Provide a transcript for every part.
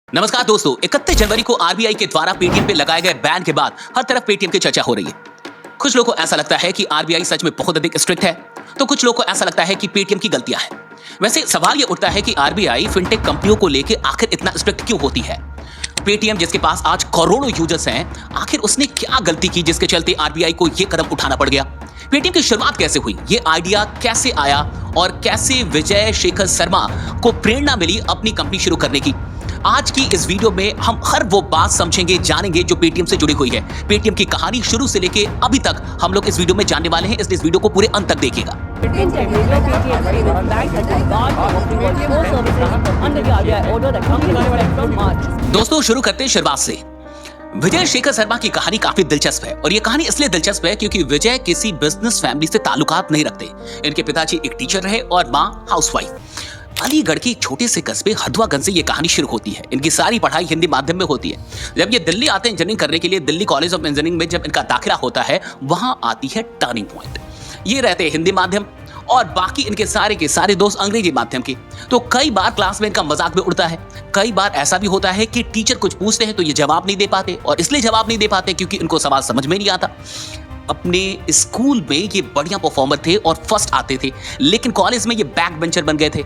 नमस्कार दोस्तों, 31 जनवरी को आरबीआई के द्वारा पेटीएम पे लगाए गए बैन के बाद हर तरफ पेटीएम की चर्चा हो रही है। कुछ लोगों को ऐसा लगता है कि आरबीआई सच में बहुत अधिक स्ट्रिक्ट है, तो कुछ लोगों को ऐसा लगता है कि पेटीएम की गलतियां हैं। वैसे सवाल ये उठता है कि आरबीआई फिनटेक कंपनियों को लेकर आखिर इतना स्ट्रिक्ट क्यों होती है। पेटीएम जिसके पास आज करोड़ों यूजर्स हैं, आखिर उसने क्या गलती की जिसके चलते आरबीआई को यह कदम उठाना पड़ गया। पेटीएम की शुरुआत कैसे हुई, ये आइडिया कैसे आया और कैसे विजय शेखर शर्मा को प्रेरणा मिली अपनी कंपनी शुरू करने की। आज की इस वीडियो में हम हर वो बात समझेंगे, जानेंगे जो पेटीएम से जुड़ी हुई है। पेटीएम की कहानी शुरू से लेके अभी तक हम लोग इस वीडियो में जानने वाले हैं, इसलिए इस वीडियो को पूरे अंत तक देखिएगा। दोस्तों शुरू करते हैं शुरुआत से। विजय शेखर शर्मा की कहानी काफी दिलचस्प है और ये कहानी इसलिए दिलचस्प है क्योंकि विजय किसी बिजनेस फैमिली से ताल्लुकात नहीं रखते। इनके पिताजी एक टीचर रहे और माँ हाउसवाइफ। अलीगढ़ के छोटे से कस्बे हथुआगंज से ये कहानी शुरू होती है। इनकी सारी पढ़ाई हिंदी माध्यम में होती है। जब ये दिल्ली आते हैं इंजीनियरिंग करने के लिए, दिल्ली कॉलेज ऑफ इंजीनियरिंग में जब इनका दाखिला होता है, वहां आती है टर्निंग पॉइंट। ये रहते हैं हिंदी माध्यम और बाकी इनके सारे के सारे दोस्त अंग्रेजी माध्यम के। तो कई बार क्लास में इनका मजाक भी उड़ता है। कई बार ऐसा भी होता है कि टीचर कुछ पूछते हैं तो ये जवाब नहीं दे पाते, और इसलिए जवाब नहीं दे पाते क्योंकि इनको सवाल समझ में नहीं आता। अपने स्कूल में ये बढ़िया परफॉर्मर थे और फर्स्ट आते थे, लेकिन कॉलेज में ये बैक बेंचर बन गए थे।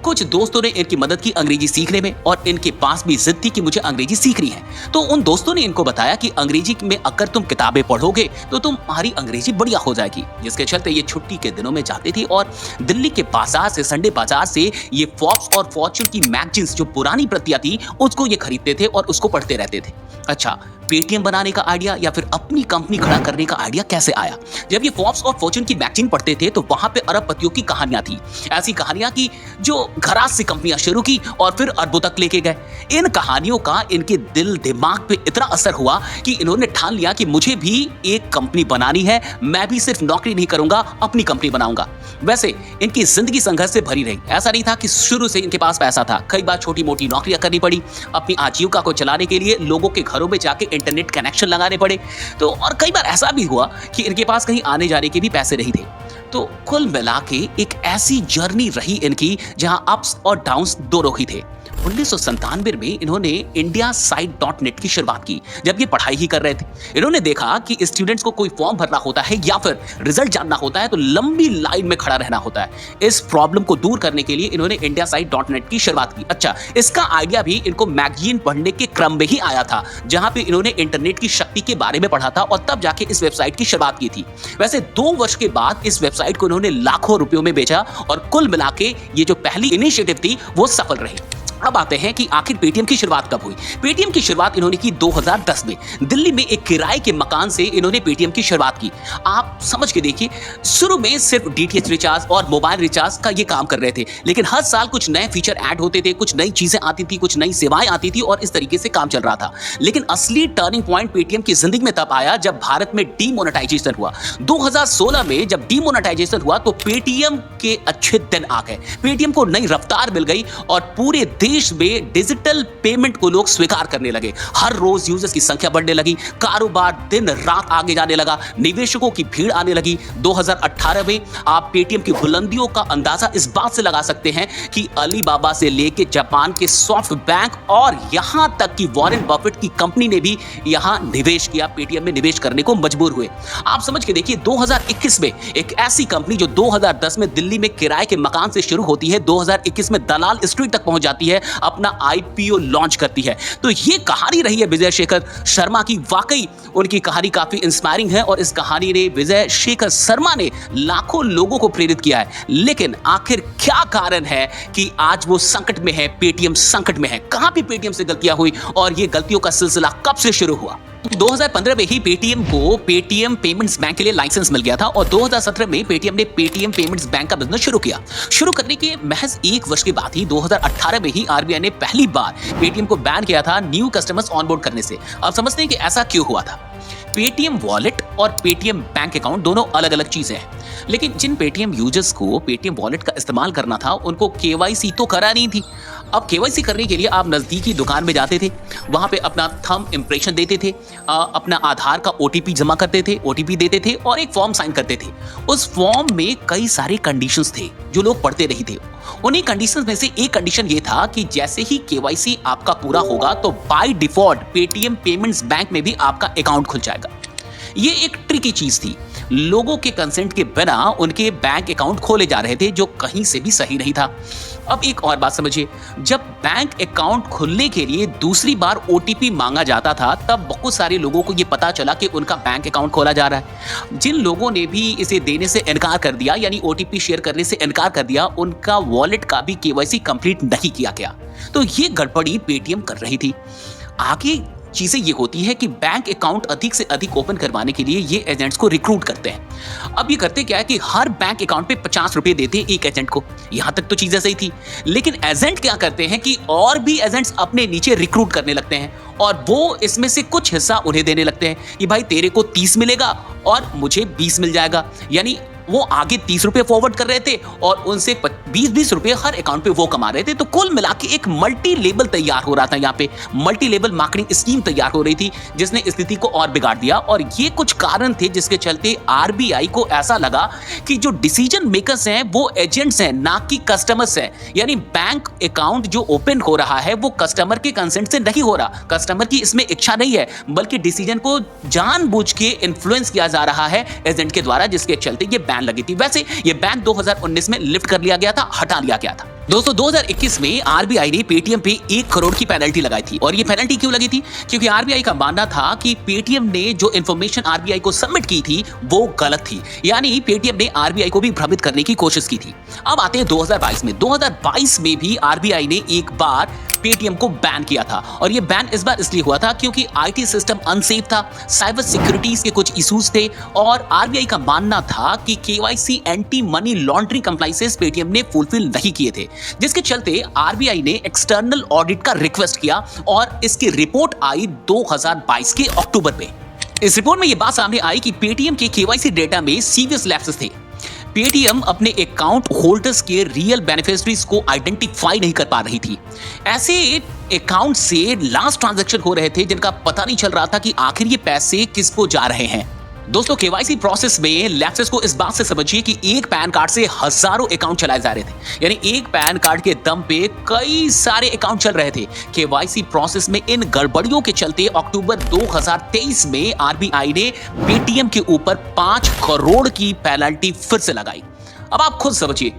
कुछ दोस्तों ने इनकी मदद की अंग्रेजी सीखने में और इनके पास भी जिद थी कि मुझे अंग्रेजी सीखनी है। तो उन दोस्तों ने इनको बताया कि अंग्रेजी में अगर तुम किताबें पढ़ोगे तो तुम्हारी अंग्रेजी बढ़िया हो जाएगी, जिसके चलते ये छुट्टी के दिनों में जाते थे और दिल्ली के बाजार से, संडे बाजार से ये फोर्ब्स और फॉर्च्यून की मैगजीन्स जो पुरानी प्रतियां थी उसको ये खरीदते थे और उसको पढ़ते रहते थे। अच्छा, पेटीएम बनाने का आइडिया या फिर अपनी कंपनी खड़ा करने का आइडिया कैसे आया? जब ये फोर्ब्स और फॉर्च्यून की मैगजीन पढ़ते थे तो वहां पे अरबपतियों की कहानियां थी। ऐसी कहानियां की जो घरात से कंपनियां शुरू की और फिर अरबों तक लेके गए। इन कहानियों का इनके दिल दिमाग पे इतना असर हुआ कि इन्होंने ठान लिया कि मुझे भी एक कंपनी बनानी है। मैं भी सिर्फ नौकरी नहीं करूंगा, अपनी कंपनी बनाऊंगा। वैसे इनकी जिंदगी संघर्ष से भरी रही। ऐसा नहीं था कि शुरू से इनके पास पैसा था। कई बार छोटी मोटी नौकरियां करनी पड़ी। अपनी आजीविका को चलाने के लिए लोगों के घरों में जाके इंटरनेट कनेक्शन लगाने पड़े। तो और कई बार ऐसा भी हुआ कि इनके पास कहीं आने जाने के भी पैसे नहीं थे। तो कुल मिला के एक ऐसी जर्नी रही इनकी जहां अप्स और डाउन्स दोनों ही थे। 1997 में इन्होंने indiasite.net की शुरुआत की। जब ये पढ़ाई ही कर रहे थे, इन्होंने देखा कि स्टूडेंट्स को कोई फॉर्म भरना होता है या फिर रिजल्ट जानना होता है तो लंबी लाइन में खड़ा रहना होता है। इस प्रॉब्लम को दूर करने के लिए इन्होंने indiasite.net की शुरुआत की। अच्छा, इसका आइडिया भी इनको मैगजीन पढ़ने के क्रम में ही आया था, जहां पे इन्होंने इंटरनेट की शक्ति के बारे में पढ़ा था और तब जाके इस वेबसाइट की शुरुआत की थी। वैसे 2 वर्ष के बाद इस वेबसाइट को इन्होंने लाखों रुपयों में बेचा और कुल मिला के ये जो पहली इनिशिएटिव थी वो सफल रही। अब आते हैं कि आखिर पेटीएम की शुरुआत कब हुई। पेटीएम की शुरुआत इन्होंने की 2010 में। दिल्ली में एक किराए के मकान से इन्होंने पेटीएम की शुरुआत की। आप समझ के देखिए, शुरू में सिर्फ डीटीएच रिचार्ज और मोबाइल रिचार्ज का ये काम कर रहे थे, लेकिन हर साल कुछ नए फीचर ऐड होते थे, कुछ नई चीजें आती थी, कुछ नई सेवाएं आती थी और इस तरीके से काम चल रहा था। लेकिन असली टर्निंग पॉइंट पेटीएम की जिंदगी में तब आया जब भारत में डीमोनेटाइजेशन हुआ। 2016 में जब डीमोनेटाइजेशन हुआ तो पेटीएम के अच्छे दिन आ गए। पेटीएम को नई रफ्तार मिल गई और पूरे देश में डिजिटल पेमेंट को लोग स्वीकार करने लगे। हर रोज यूजर्स की संख्या बढ़ने लगी, कारोबार दिन रात आगे जाने लगा, निवेशकों की भीड़ आने लगी। 2018 में आप पेटीएम की बुलंदियों का अंदाजा इस बात से लगा सकते हैं कि अलीबाबा से लेके जापान के सॉफ्ट बैंक और यहां तक कि वॉरेन बफेट की कंपनी ने भी यहां निवेश किया, पेटीएम में निवेश करने को मजबूर हुए। आप समझ के देखिए, 2021 में एक ऐसी कंपनी जो 2010 में दिल्ली में किराए के मकान से शुरू होती है, 2021 में दलाल स्ट्रीट तक पहुंच जाती है, अपना आईपीओ लॉन्च करती है। तो ये कहानी रही है विजय शेखर शर्मा की। वाकई उनकी कहानी काफी इंस्पायरिंग है और इस कहानी ने, विजय शेखर शर्मा ने लाखों लोगों को प्रेरित किया है। लेकिन आखिर क्या कारण है कि आज वो संकट में है, पेटीएम संकट में है? कहां पे पेटीएम से गलतियां हुई और ये गलतियों का सिलसिला कब से शुरू हुआ? 2015 में ही पेटीएम को पेटीएम पेमेंट्स बैंक के लिए लाइसेंस मिल गया था और 2017 में पेटीएम ने पेटीएम पेमेंट्स बैंक का बिजनेस शुरू किया। शुरू करने के महज 1 वर्ष के बाद ही 2018 में ही आरबीआई ने पहली बार पेटीएम को बैन किया था न्यू कस्टमर्स ऑनबोर्ड करने से। अब समझते हैं कि ऐसा क्यों हुआ था। पेटीएम वॉलेट और पेटीएम बैंक अकाउंट दोनों अलग अलग चीजें हैं, लेकिन जिन पेटीएम यूजर्स को पेटीएम वॉलेट का इस्तेमाल करना था उनको केवाईसी तो करानी थी। अब केवाईसी करने के लिए आप नज़दीकी दुकान में जाते थे, वहाँ पे अपना थंब इम्प्रेशन देते थे, अपना आधार का ओटीपी जमा करते थे, ओटीपी देते थे और एक फॉर्म साइन करते थे। उस फॉर्म में कई सारे कंडीशंस थे जो लोग पढ़ते नहीं थे। उन्हीं कंडीशंस में से एक कंडीशन ये था कि जैसे ही केवाईसी आपका पूरा होगा तो by default Paytm payments bank में भी आपका अकाउंट खुल जाएगा। ये एक ट्रिकी चीज थी, लोगों के कंसेंट के बिना उनके बैंक अकाउंट खोले जा रहे थे जो कहीं से भी सही नहीं था। अब एक और बात समझिए, जब बैंक अकाउंट खुलने के लिए दूसरी बार ओटीपी मांगा जाता था तब बहुत सारे लोगों को ये पता चला कि उनका बैंक अकाउंट खोला जा रहा है। जिन लोगों ने भी इसे देने से इनकार कर दिया, यानी ओटीपी शेयर करने से इनकार कर दिया, उनका वॉलेट का भी केवाईसी कंप्लीट नहीं किया गया। तो ये गड़बड़ी पेटीएम कर रही थी। आगे चीजें ये होती है कि बैंक अकाउंट अधिक से अधिक ओपन करवाने के लिए ये एजेंट्स को रिक्रूट करते हैं। अब ये करते क्या है कि हर बैंक अकाउंट पे 50 रुपए देते हैं एक एजेंट को। यहां तक तो चीजें सही थी, लेकिन एजेंट क्या करते हैं कि और भी एजेंट्स अपने नीचे रिक्रूट करने लगते हैं और वो इसमें से कुछ हिस्सा उन्हें देने लगते हैं कि भाई तेरे को 30 मिलेगा और मुझे 20 मिल जाएगा। यानी वो आगे 30 रुपए फॉरवर्ड कर रहे थे और उनसे 20-20 रुपए हर अकाउंट पे वो कमा रहे थे। तो कुल मिला के एक मल्टी लेवल तैयार हो रहा था, यहाँ पे मल्टी लेवल मार्केटिंग स्कीम तैयार हो रही थी जिसने स्थिति को और बिगाड़ दिया। और ये कुछ कारण थे जिसके चलते आरबीआई को ऐसा लगा कि जो डिसीजन मेकर्स हैं वो एजेंट्स हैं, ना कि कस्टमर्स हैं। यानी बैंक अकाउंट जो ओपन हो रहा है वो कस्टमर के कंसेंट से नहीं हो रहा, कस्टमर की इसमें इच्छा नहीं है, बल्कि डिसीजन को जानबूझ के इन्फ्लुएंस किया जा रहा है एजेंट के द्वारा, जिसके चलते ये बैन लगी थी। वैसे ये बैन 2019 में लिफ्ट कर लिया गया था, हटा लिया गया था। दोस्तों 2021 में आरबीआई ने पेटीएम पे 1 करोड़ की पेनल्टी लगाई थी। और ये पेनल्टी क्यों लगी थी? क्योंकि आरबीआई का मानना था कि पेटीएम ने जो इंफॉर्मेशन आरबीआई को सबमिट की थी वो गलत थी, यानी पेटीएम ने आरबीआई को भी भ्रमित करने की कोशिश की थी। अब आते हैं 2022 में। 2022 में भी आरबीआई ने एक बार पेटीएम को बैन किया था और ये बैन इस बार इसलिए हुआ था क्योंकि आईटी सिस्टम अनसेफ था, साइबर सिक्योरिटीज के कुछ इश्यूज थे और आरबीआई का मानना था कि KYC anti money laundering compliances Paytm ने फुलफिल नहीं किए थे, जिसके चलते आरबीआई ने एक्सटर्नल ऑडिट का रिक्वेस्ट किया और इसकी रिपोर्ट आई 2022 के अक्टूबर में। इस रिपोर्ट में यह बात सामने आई कि पेटीएम के केवाईसी डेटा में सीरियस लैप्सेस थे। पेटीएम अपने अकाउंट होल्डर्स के रियल बेनिफिशियरीज को आइडेंटिफाई नहीं कर पा रही थी। ऐसे अकाउंट से लास्ट ट्रांजैक्शन हो रहे थे जिनका पता नहीं चल रहा था कि आखिर ये पैसे किसको जा रहे हैं। दोस्तों केवाईसी प्रोसेस में लैप्सेस को इस बात से समझिए कि एक पैन कार्ड से हजारों अकाउंट चलाए जा रहे थे, यानी एक पैन कार्ड के दम पे कई सारे अकाउंट चल रहे थे। केवाईसी प्रोसेस में इन गड़बड़ियों के चलते अक्टूबर 2023 में आरबीआई ने पेटीएम के ऊपर 5 करोड़ की पेनल्टी फिर से लगाई। अब आप खुद समझिए,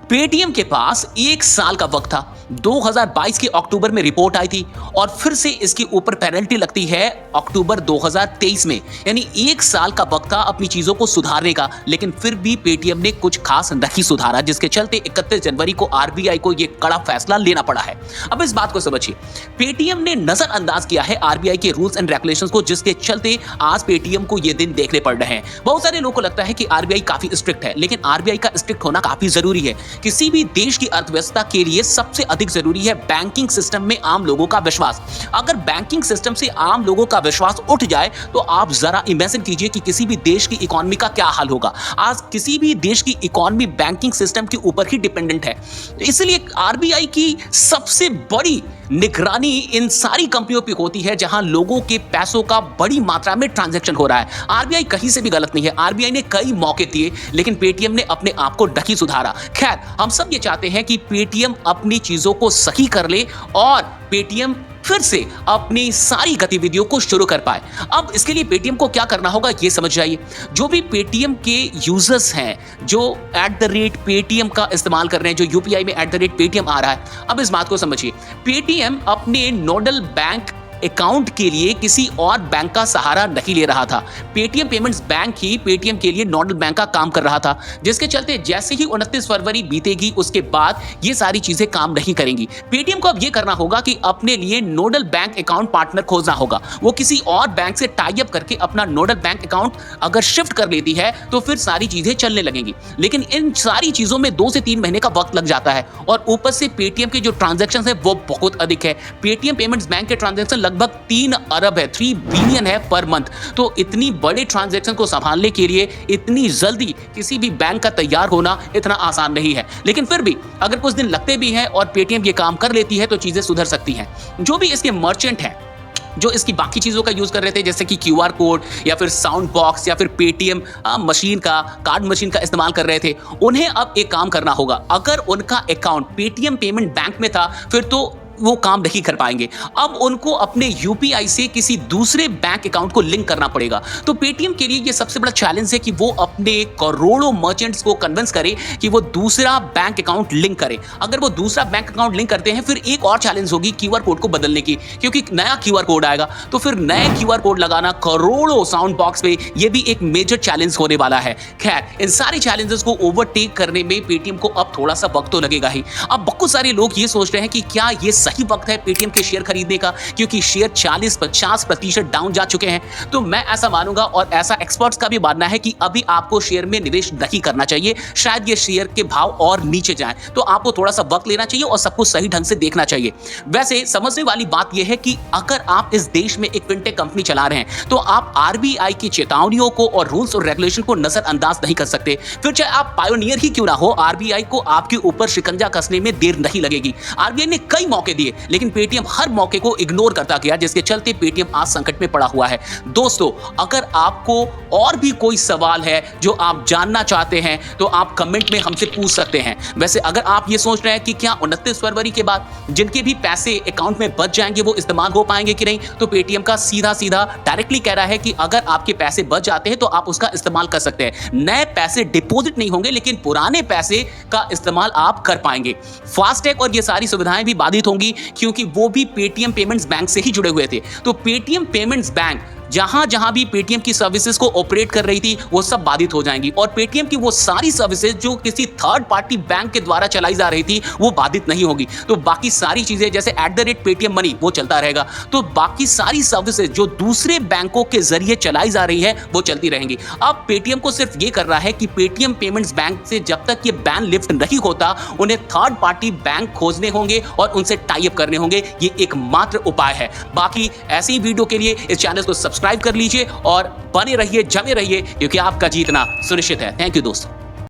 पेटीएम के पास 1 साल का वक्त था। 2022 के अक्टूबर में रिपोर्ट आई थी और फिर से इसके ऊपर पेनल्टी लगती है अक्टूबर 2023 में, यानी 1 साल का वक्त था अपनी चीजों को सुधारने का, लेकिन फिर भी पेटीएम ने कुछ खास नहीं सुधारा, जिसके चलते 31 जनवरी को आरबीआई को यह कड़ा फैसला लेना पड़ा है। अब इस बात को समझिए, पेटीएम ने नजरअंदाज किया है आरबीआई के रूल्स एंड रेगुलेशंस को, जिसके चलते आज पेटीएम को ये दिन देखने पड़ रहे हैं। बहुत सारे लोगों को लगता है कि आरबीआई काफी स्ट्रिक्ट है, लेकिन आरबीआई का स्ट्रिक्ट होना काफी जरूरी है। किसी भी देश की अर्थव्यवस्था के लिए सबसे अधिक जरूरी है बैंकिंग सिस्टम में आम लोगों का विश्वास। अगर बैंकिंग सिस्टम से आम लोगों का विश्वास उठ जाए तो आप जरा इमेजिन कीजिए कि किसी भी देश की इकोनॉमी का क्या हाल होगा। आज किसी भी देश की इकोनॉमी बैंकिंग सिस्टम के ऊपर ही डिपेंडेंट है। तो इसलिए आरबीआई की सबसे बड़ी निगरानी इन सारी कंपनियों पे होती है जहां लोगों के पैसों का बड़ी मात्रा में ट्रांजैक्शन हो रहा है। आरबीआई कहीं से भी गलत नहीं है। आरबीआई ने कई मौके दिए, लेकिन पेटीएम ने अपने आप को नहीं सुधारा। खैर, हम सब ये चाहते हैं कि पेटीएम अपनी चीजों को सही कर ले और पेटीएम फिर से अपनी सारी गतिविधियों को शुरू कर पाए। अब इसके लिए पेटीएम को क्या करना होगा ये समझ जाइए। जो भी पेटीएम के यूजर्स हैं, जो @पेटीएम का इस्तेमाल कर रहे हैं, जो यूपीआई में @पेटीएम आ रहा है, अब इस बात को समझिए, पेटीएम अपने नोडल बैंक अकाउंट के लिए किसी और बैंक का सहारा नहीं ले रहा था। पेटीएम पेमेंट्स बैंक ही पेटीएम के लिए नोडल बैंक का काम कर रहा था, जिसके चलते जैसे ही 29 फरवरी बीतेगी उसके बाद ये सारी चीजें काम नहीं करेंगी। पेटीएम को अब ये करना होगा कि अपने लिए नोडल बैंक अकाउंट पार्टनर खोजना होगा। वो किसी और बैंक से टाई अप करके अपना नोडल बैंक अकाउंट अगर शिफ्ट कर लेती है तो फिर सारी चीजें चलने लगेंगी। लेकिन इन सारी चीजों में 2 से 3 महीने का वक्त लग जाता है और ऊपर से पेटीएम के जो ट्रांजेक्शन है वो बहुत अधिक है। पेटीएम पेमेंट्स बैंक के ट्रांजेक्शन लगभग 3 अरब है, 3 बिलियन है पर मंथ। तो इतनी बड़े ट्रांजैक्शन को संभालने के लिए इतनी जल्दी किसी भी बैंक का तैयार होना इतना आसान नहीं है। लेकिन फिर भी अगर कुछ दिन लगते भी हैं और पेटीएम ये काम कर लेती है तो चीजें सुधर सकती हैं। जो भी इसके मर्चेंट हैं, जो इसकी बाकी चीज़ों का यूज़ कर रहे थे, जैसे कि क्यूआर कोड या फिर साउंड बॉक्स या फिर पेटीएम मशीन का, कार्ड मशीन का इस्तेमाल कर रहे थे, उन्हें अब एक काम करना होगा। अगर उनका अकाउंट पेटीएम पेमेंट बैंक में था फिर तो वो काम नहीं कर पाएंगे। अब उनको अपने यूपीआई से किसी दूसरे बैंक अकाउंट को लिंक करना पड़ेगा। तो पेटीएम के लिए ये सबसे बड़ा चैलेंज है कि वो अपने करोड़ों मर्चेंट्स को कन्विंस करे कि वो दूसरा बैंक अकाउंट लिंक करे। अगर वो दूसरा बैंक अकाउंट लिंक करते हैं फिर एक और चैलेंज होगी क्यूआर कोड को बदलने की, क्योंकि नया क्यूआर कोड आएगा तो फिर नए क्यूआर कोड लगाना करोड़ों साउंड बॉक्स पे, ये भी एक मेजर चैलेंज होने वाला है। खैर, इन सारे चैलेंजेस को ओवरटेक करने में पेटीएम को अब थोड़ा सा वक्त तो लगेगा ही। अब बहुत सारे लोग ये सोच रहे हैं कि क्या ये सही वक्त है पेटीएम के शेयर खरीदने का, क्योंकि शेयर 40-50% डाउन जा चुके हैं। तो मैं ऐसा मानूंगा और ऐसा एक्सपर्ट्स का भी मानना है कि अभी आपको शेयर में निवेश नहीं करना चाहिए। शायद ये शेयर के भाव और नीचे जाएं, तो आपको थोड़ा सा वक्त लेना चाहिए और सब कुछ सही ढंग से देखना चाहिए। वैसे समझने वाली बात यह है कि अगर आप इस देश में एक फिनटेक कंपनी चला रहे हैं तो आप आरबीआई की चेतावनियों को और रूल्स और रेगुलेशन को नजरअंदाज नहीं कर सकते। फिर चाहे आप पायोनियर ही क्यों ना हो, आरबीआई को आपके ऊपर शिकंजा कसने में देर नहीं लगेगी। आरबीआई ने कई मौके दिए लेकिन पेटीएम हर मौके को इग्नोर करता गया, जिसके चलते पेटीएम आज संकट में पड़ा हुआ है। दोस्तों, अगर आपको और भी कोई सवाल है जो आप जानना चाहते हैं तो आप कमेंट में हमसे पूछ सकते हैं। वैसे अगर आप ये सोच रहे हैं कि क्या 29 फरवरी के बाद जिनके भी पैसे अकाउंट में बच जाएंगे वो इस्तेमाल हो पाएंगे कि नहीं, तो पेटीएम का सीधा सीधा डायरेक्टली कह रहा है कि अगर आपके पैसे बच जाते हैं तो आप उसका इस्तेमाल कर सकते हैं। नए पैसे डिपॉजिट नहीं होंगे लेकिन पुराने पैसे का इस्तेमाल आप कर पाएंगे। फास्टैग और ये सारी सुविधाएं भी बाधित होंगी क्योंकि वो भी पेटीएम पेमेंट्स बैंक से ही जुड़े हुए थे। तो पेटीएम पेमेंट्स बैंक जहां भी पेटीएम की सर्विसेज को ऑपरेट कर रही थी वो सब बाधित हो जाएंगी और पेटीएम की वो सारी सर्विसेज जो किसी थर्ड पार्टी बैंक के द्वारा चलाई जा रही थी वो बाधित नहीं होगी। तो बाकी सारी चीजें जैसे @पेटीएम मनी वो चलता रहेगा। तो बाकी सारी सर्विसेज जो दूसरे बैंकों के जरिए चलाई जा रही है वो चलती रहेंगी। अब पेटीएम को सिर्फ ये कर रहा है कि पेटीएम पेमेंट्स बैंक से जब तक ये बैन लिफ्ट नहीं होता उन्हें थर्ड पार्टी बैंक खोजने होंगे और उनसे टाई अप करने होंगे। ये एकमात्र उपाय है। बाकी ऐसी ही वीडियो के लिए इस चैनल को सब्सक्राइब कर लीजिए और बने रहिए, जमे रहिए, क्योंकि आपका जीतना सुनिश्चित है। थैंक यू दोस्तों।